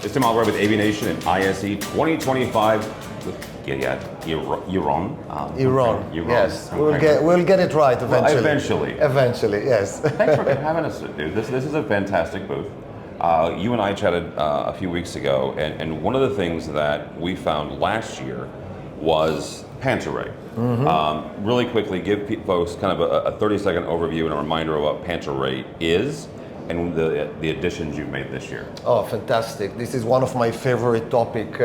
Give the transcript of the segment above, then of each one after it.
It's Tim Albright with AVNation and ISE 2025. Iran. Iran. Yes, we'll get it right eventually. Well, Eventually, yes. Thanks for having us, dude. This is a fantastic booth. You and I chatted a few weeks ago, and one of the things that we found last year was Panta Rhei. Really quickly, give folks kind of a 30-second overview and a reminder of what Panta Rhei is and the additions you've made this year. Oh, fantastic. This is one of my favorite topic,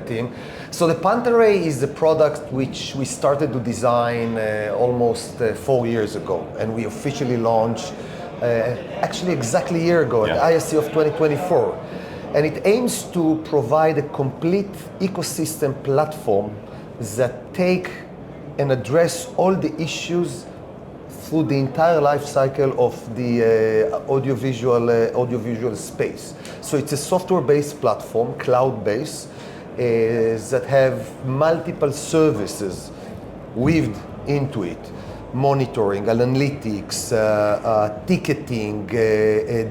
Tim. So the Panta Rhei is a product which we started to design almost 4 years ago, and we officially launched actually exactly a year ago at the ISE of 2024. And it aims to provide a complete ecosystem platform that take and address all the issues through the entire life cycle of the audiovisual space. So it's a software-based platform, cloud-based, that have multiple services weaved into it. Monitoring, analytics, ticketing,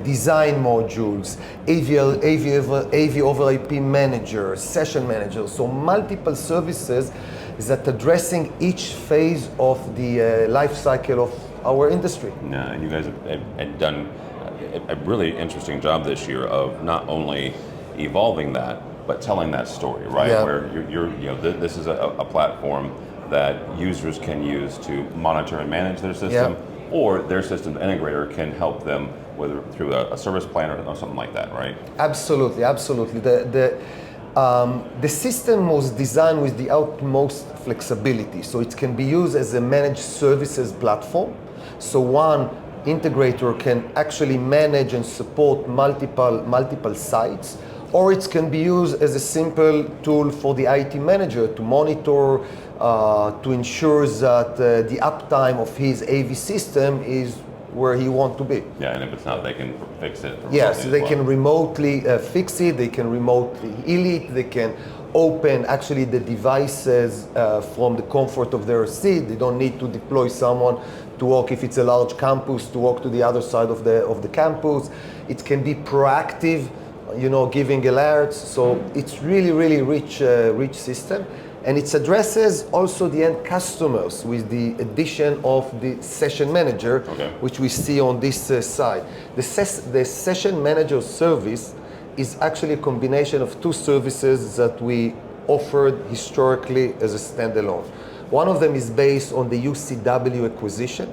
design modules, AV over IP manager, session manager, so multiple services that addressing each phase of the life cycle of our industry. Yeah, and you guys have done a really interesting job this year of not only evolving that, but telling that story, right? Yeah. Where this is a platform that users can use to monitor and manage their system, or their system integrator can help them, whether through a service plan or something like that, right? Absolutely, absolutely. The system was designed with the utmost flexibility, so it can be used as a managed services platform. So one integrator can actually manage and support multiple sites, or it can be used as a simple tool for the IT manager to monitor, to ensure that the uptime of his AV system is where he wants to be. Yeah, and if it's not, they can fix it. Yes, they can remotely fix it, they can remotely heal it, they can open actually the devices from the comfort of their seat. They don't need to deploy someone to walk, if it's a large campus, to walk to the other side of the campus. It can be proactive, giving alerts. So it's really rich system. And it addresses also the end customers with the addition of the session manager, which we see on this side. The session manager service is actually a combination of two services that we offered historically as a standalone. One of them is based on the UCW acquisition,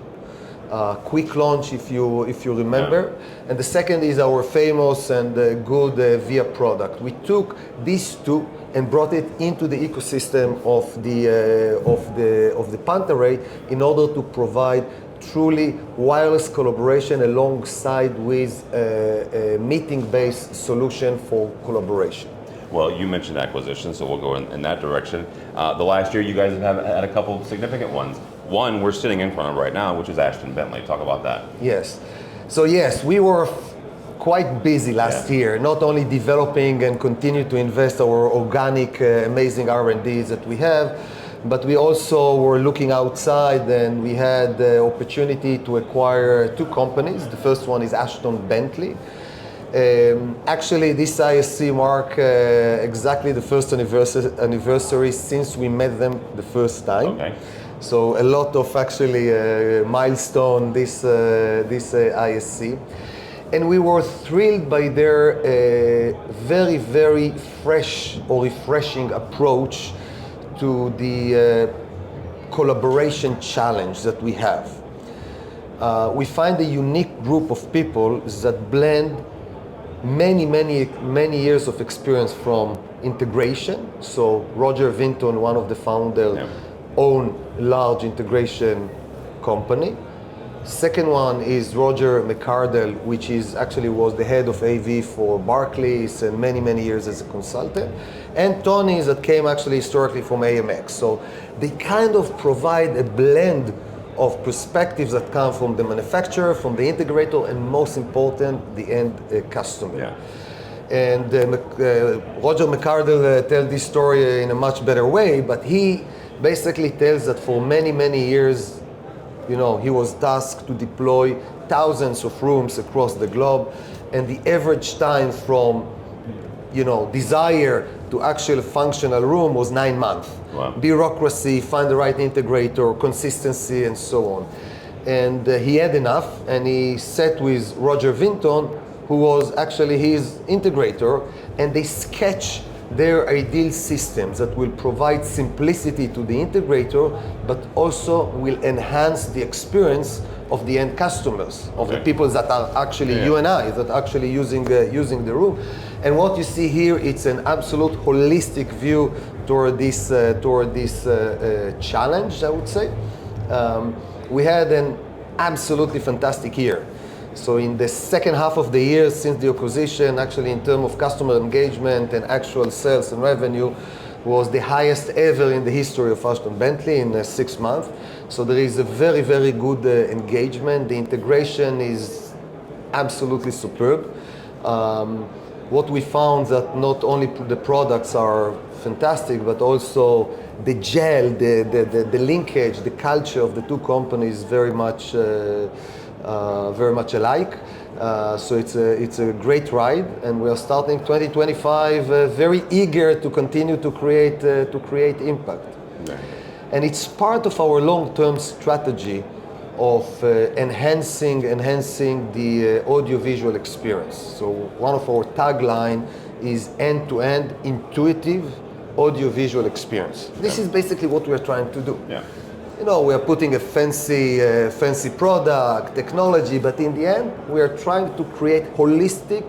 quick launch if you remember, and the second is our famous and good VIA product. We took these two and brought it into the ecosystem of the Panta Rhei in order to provide truly wireless collaboration alongside with a meeting-based solution for collaboration. Well, you mentioned acquisition, so we'll go in that direction. The last year, you guys have had a couple of significant ones. One we're sitting in front of right now, which is Ashton Bentley. Talk about that. Yes. So yes, we were quite busy last year, not only developing and continue to invest our organic, amazing R&Ds that we have, but we also were looking outside, and we had the opportunity to acquire two companies. The first one is Ashton Bentley. Actually, this ISE mark exactly the first anniversary since we met them the first time. Okay. So a lot of actually milestone this ISE. And we were thrilled by their very fresh or refreshing approach to the collaboration challenge that we have. We find a unique group of people that blend many years of experience from integration. So Roger Vinton, one of the founders, own large integration company. Second one is Roger McCardle, which was the head of AV for Barclays and many years as a consultant. And Tony that came actually historically from AMX. So they kind of provide a blend of perspectives that come from the manufacturer, from the integrator, and most important, the end customer. Yeah. And Roger McCardle tells this story in a much better way, but he basically tells that for many years, he was tasked to deploy thousands of rooms across the globe, and the average time from desire to actually functional room was 9 months. Wow. Bureaucracy, find the right integrator, consistency, and so on. And he had enough, and he sat with Roger Vinton, who was actually his integrator, and they sketched their ideal systems that will provide simplicity to the integrator, but also will enhance the experience of the end customers, of the people that are actually you and I, that are actually using the room. And what you see here, it's an absolute holistic view toward this challenge, I would say. We had an absolutely fantastic year. So in the second half of the year since the acquisition, actually in terms of customer engagement and actual sales and revenue, was the highest ever in the history of Ashton Bentley in 6 months. So there is a very, very good engagement. The integration is absolutely superb. What we found that not only the products are fantastic, but also the gel, the linkage, the culture of the two companies very much alike. So it's a great ride, and we are starting 2025 very eager to continue to create impact. Yeah. And it's part of our long-term strategy of enhancing the audiovisual experience. So one of our tagline is end-to-end intuitive audiovisual experience. This is basically what we are trying to do. Yeah. We are putting a fancy product, technology, but in the end, we are trying to create holistic,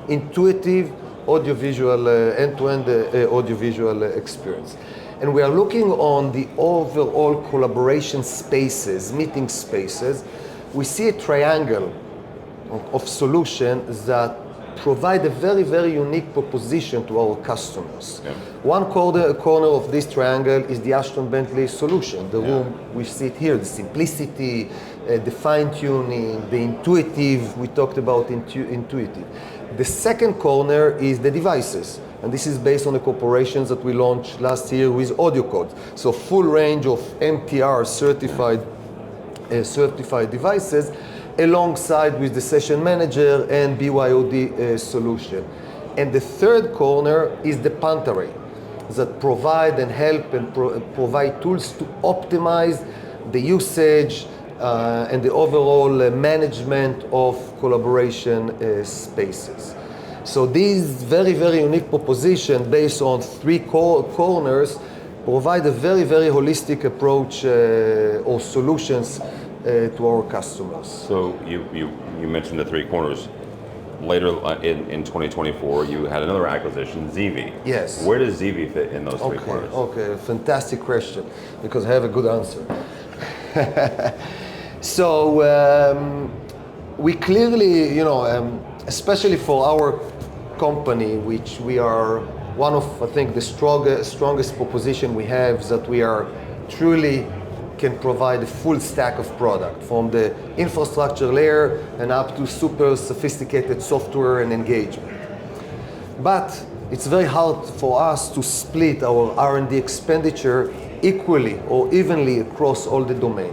intuitive, audiovisual, end-to-end audiovisual experience. And we are looking on the overall collaboration spaces, meeting spaces. We see a triangle of solutions that provide a very, very unique proposition to our customers. Yeah. One corner of this triangle is the Ashton Bentley solution, the room we see it here, the simplicity, the fine-tuning, the intuitive, we talked about intuitive. The second corner is the devices, and this is based on the corporations that we launched last year with AudioCode. So full range of MTR certified devices, alongside with the session manager and BYOD solution. And the third corner is the Panta that provide and help and provide tools to optimize the usage and the overall management of collaboration spaces. So these very, very unique proposition based on three corners provide a very, very holistic approach or solutions to our customers. So you mentioned the three corners. Later in 2024, you had another acquisition, ZV. Yes. Where does ZV fit in those three corners? Okay, fantastic question, because I have a good answer. So we clearly, especially for our company, which we are one of, I think, the strongest proposition we have is that we are truly can provide a full stack of product from the infrastructure layer and up to super sophisticated software and engagement. But it's very hard for us to split our R&D expenditure equally or evenly across all the domain.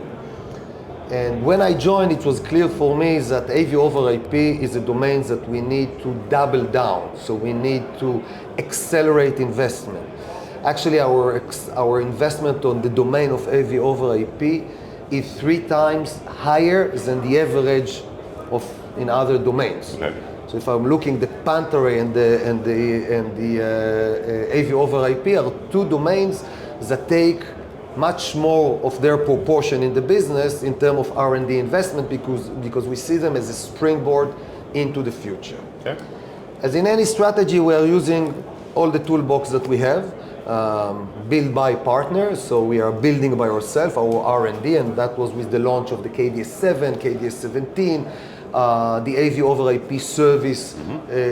And when I joined, it was clear for me that AV over IP is a domain that we need to double down. So we need to accelerate investment. Actually, our investment on the domain of AV over IP is 3 times higher than the average in other domains. Okay. So if I'm looking, the Panta and the AV over IP are 2 domains that take much more of their proportion in the business in terms of R&D investment because we see them as a springboard into the future. Okay. As in any strategy, we are using all the toolbox that we have, build by partners, so we are building by ourselves, our R&D, and that was with the launch of the KDS7, KDS17, the AV over IP service,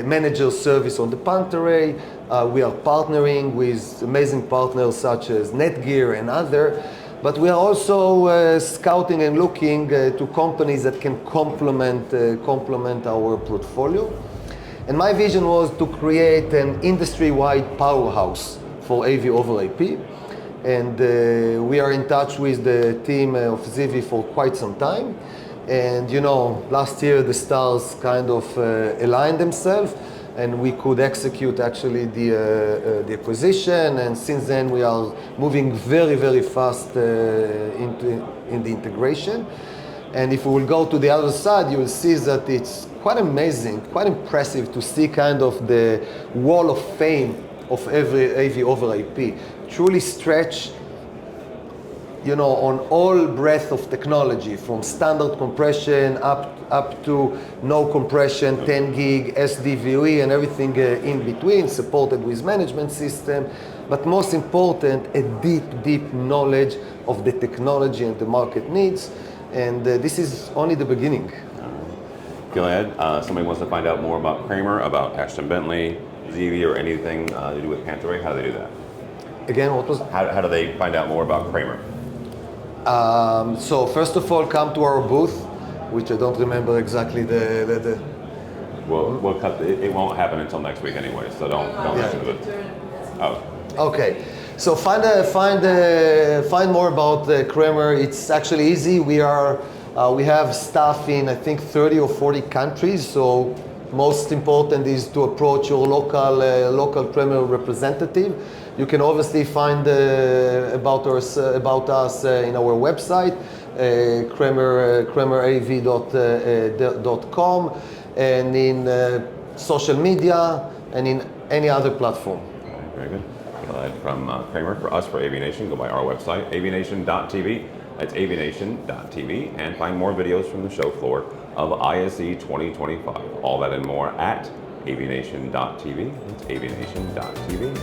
manager service on the Panta. We are partnering with amazing partners such as Netgear and other, but we are also scouting and looking to companies that can complement our portfolio. And my vision was to create an industry-wide powerhouse for AV over IP. And we are in touch with the team of ZV for quite some time. And last year the stars kind of aligned themselves. and we could execute actually the acquisition. And since then, we are moving very, very fast in the integration. And if we will go to the other side, you will see that it's quite amazing, quite impressive to see kind of the wall of fame of every AV over IP. Truly stretch, you know, on all breadth of technology, from standard compression up to no compression, 10 gig, SDVoE, and everything in between, supported with management system. But most important, a deep, deep knowledge of the technology and the market needs. And this is only the beginning. Go ahead. Somebody wants to find out more about Kramer, about Ashton Bentley, ZV, or anything to do with Panta. How do they do that? Again, what was? How do they find out more about Kramer? So first of all, come to our booth, which I don't remember exactly the We'll cut. It won't happen until next week anyway, so don't listen to it. Oh. Okay. So find more about Kramer. It's actually easy. We have staff in, I think, 30 or 40 countries. So most important is to approach your local Kramer representative. You can obviously find about us in our website, kramerav.com, and in social media and in any other platform. Okay, very good. From Kramer, for us, for AVNation, go by our website, avnation.tv. That's avnation.tv, and find more videos from the show floor of ISE 2025. All that and more at avnation.tv. It's avnation.tv.